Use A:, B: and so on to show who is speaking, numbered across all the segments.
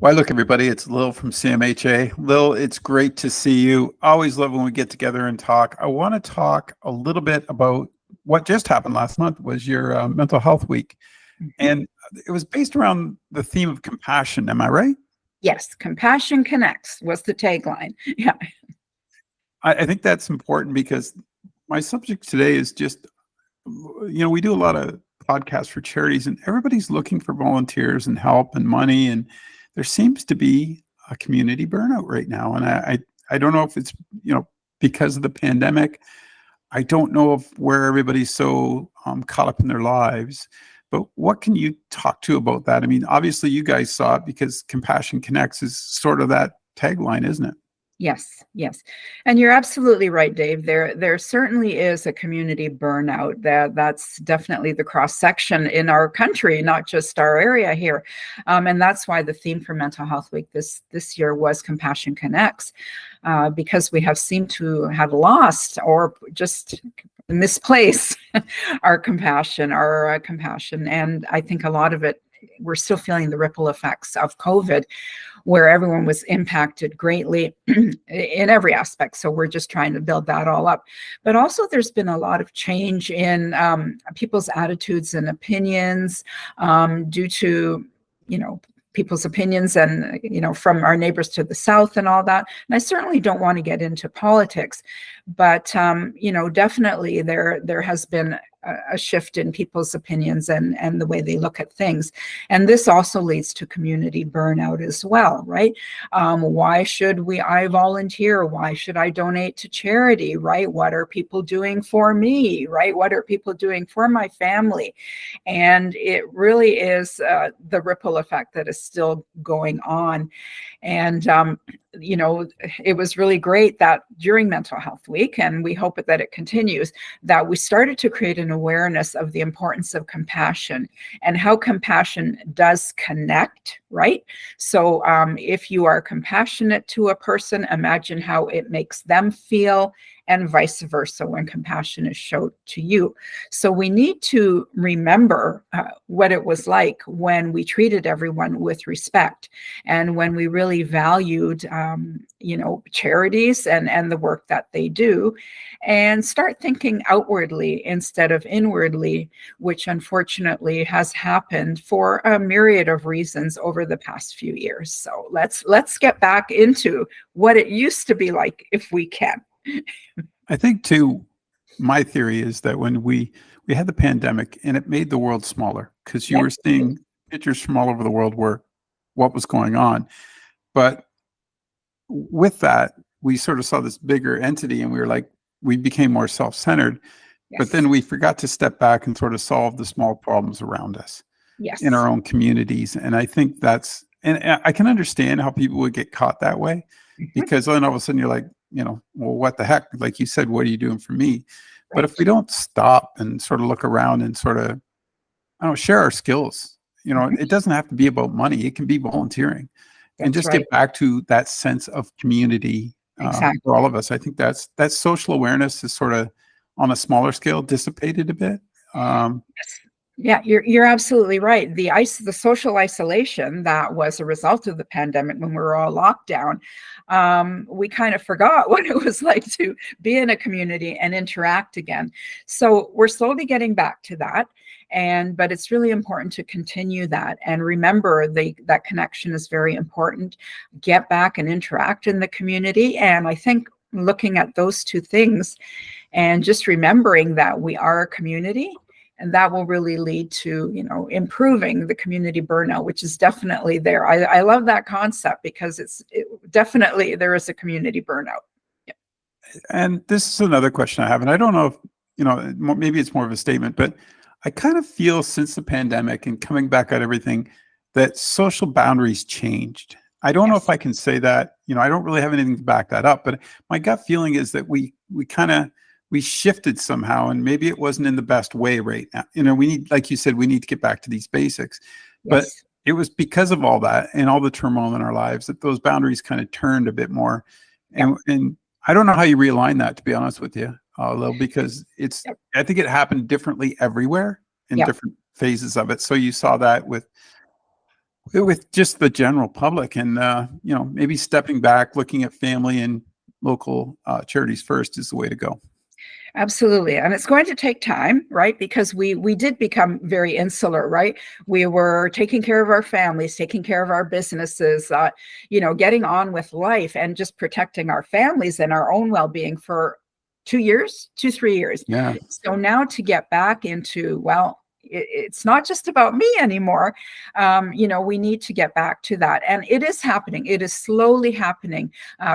A: Why, look, everybody, it's Lill from CMHA. Lill, it's great to see you. Always love when we get together and talk. I want to talk a little bit about what just happened last month was your mental health week. And it was based around the theme of compassion. Am I right?
B: Yes, compassion connects was the tagline. Yeah.
A: I think that's important because my subject today is just, we do a lot of podcasts for charities and everybody's looking for volunteers and help and money. And there seems to be a community burnout right now. And I don't know if it's, because of the pandemic. I don't know if where everybody's so caught up in their lives. But what can you talk to about that? I mean, obviously you guys saw it because Compassion Connects is sort of that tagline, isn't it?
B: Yes, yes. And you're absolutely right, Dave. There certainly is a community burnout. That's definitely the cross section in our country, not just our area here. And that's why the theme for Mental Health Week this year was Compassion Connects, because we have seemed to have lost or just misplace our compassion. And I think a lot of it, we're still feeling the ripple effects of COVID, where everyone was impacted greatly in every aspect. So we're just trying to build that all up. But also there's been a lot of change in people's attitudes and opinions due to, people's opinions and, from our neighbors to the south and all that. And I certainly don't want to get into politics, but, definitely there has been a shift in people's opinions and the way they look at things. And this also leads to community burnout as well, right? Why should I volunteer? Why should I donate to charity, right? What are people doing for me, right? What are people doing for my family? And it really is the ripple effect that is still going on. And, it was really great that during Mental Health Week, and we hope that it continues, that we started to create an awareness of the importance of compassion and how compassion does connect, right? So if you are compassionate to a person, imagine how it makes them feel, and vice versa when compassion is shown to you. So we need to remember what it was like when we treated everyone with respect and when we really valued, charities and the work that they do, and start thinking outwardly instead of inwardly, which unfortunately has happened for a myriad of reasons over the past few years. So let's get back into what it used to be like if we can.
A: I think too, my theory is that when we had the pandemic and it made the world smaller because you were seeing pictures from all over the world where what was going on. But with that, we sort of saw this bigger entity and we became more self-centered, but then we forgot to step back and sort of solve the small problems around us in our own communities. And I think and I can understand how people would get caught that way because then all of a sudden you're like, well, what the heck? Like you said, what are you doing for me? But if we don't stop and sort of look around and sort of, share our skills, it doesn't have to be about money. It can be volunteering and just get back to that sense of community for all of us. I think that social awareness is sort of on a smaller scale dissipated a bit.
B: Yeah, you're absolutely right. The social isolation that was a result of the pandemic when we were all locked down, we kind of forgot what it was like to be in a community and interact again. So we're slowly getting back to that. But it's really important to continue that and remember that connection is very important. Get back and interact in the community. And I think looking at those two things and just remembering that we are a community, and that will really lead to, improving the community burnout, which is definitely there. I love that concept because definitely there is a community burnout. Yeah.
A: And this is another question I have, and I don't know if, maybe it's more of a statement, but I kind of feel since the pandemic and coming back at everything that social boundaries changed. I don't know if I can say that, I don't really have anything to back that up, but my gut feeling is that we shifted somehow, and maybe it wasn't in the best way right now. We need, like you said, we need to get back to these basics, but it was because of all that and all the turmoil in our lives that those boundaries kind of turned a bit more. And I don't know how you realign that, to be honest with you, Lill, because I think it happened differently everywhere in different phases of it. So you saw that with with just the general public, and maybe stepping back, looking at family and local charities first is the way to go.
B: Absolutely. And it's going to take time, right? Because we did become very insular, right? We were taking care of our families, taking care of our businesses, getting on with life and just protecting our families and our own well-being for 3 years.
A: Yeah.
B: So now to get back into, well, it's not just about me anymore. We need to get back to that. And it is happening. It is slowly happening.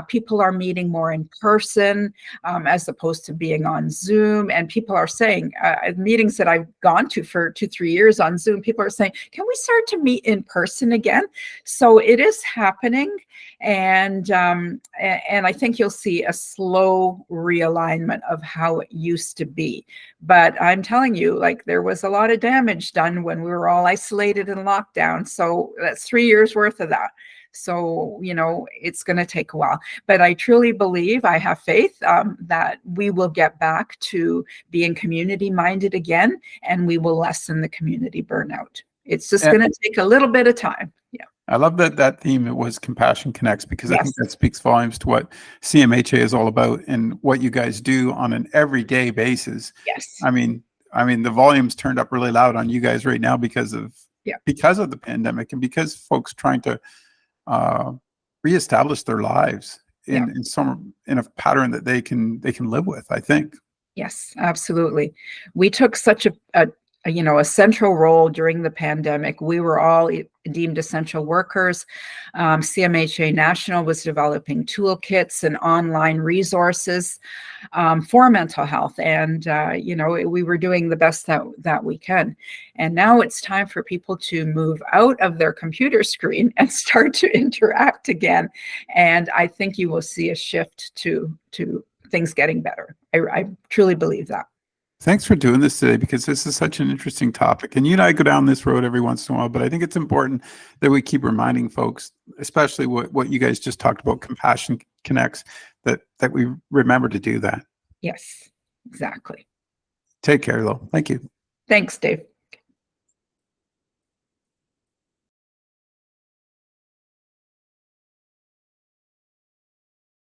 B: People are meeting more in person as opposed to being on Zoom. And people are saying, meetings that I've gone to for 2-3 years on Zoom, people are saying, can we start to meet in person again? So it is happening. And I think you'll see a slow realignment of how it used to be. But I'm telling you, like, there was a lot of damage done when we were all isolated and locked down. So that's 3 years worth of that. So, it's going to take a while. But I truly believe, I have faith that we will get back to being community minded again, and we will lessen the community burnout. It's just going to take a little bit of time. Yeah.
A: I love that theme. It was Compassion Connects, because I think
B: Yes.
A: that speaks volumes to what CMHA is all about and what you guys do on an everyday basis.
B: Yes.
A: I mean, the volume's turned up really loud on you guys right now because of the pandemic, and because folks trying to reestablish their lives in a pattern that they can live with, I think.
B: Yes, absolutely. We took such a central role during the pandemic. We were all deemed essential workers. CMHA National was developing toolkits and online resources for mental health. And, we were doing the best that we can. And now it's time for people to move out of their computer screen and start to interact again. And I think you will see a shift to things getting better. I truly believe that.
A: Thanks for doing this today, because this is such an interesting topic. And you and I go down this road every once in a while, but I think it's important that we keep reminding folks, especially what you guys just talked about, Compassion Connects, that we remember to do that.
B: Yes, exactly.
A: Take care, Lill. Thank you.
B: Thanks, Dave.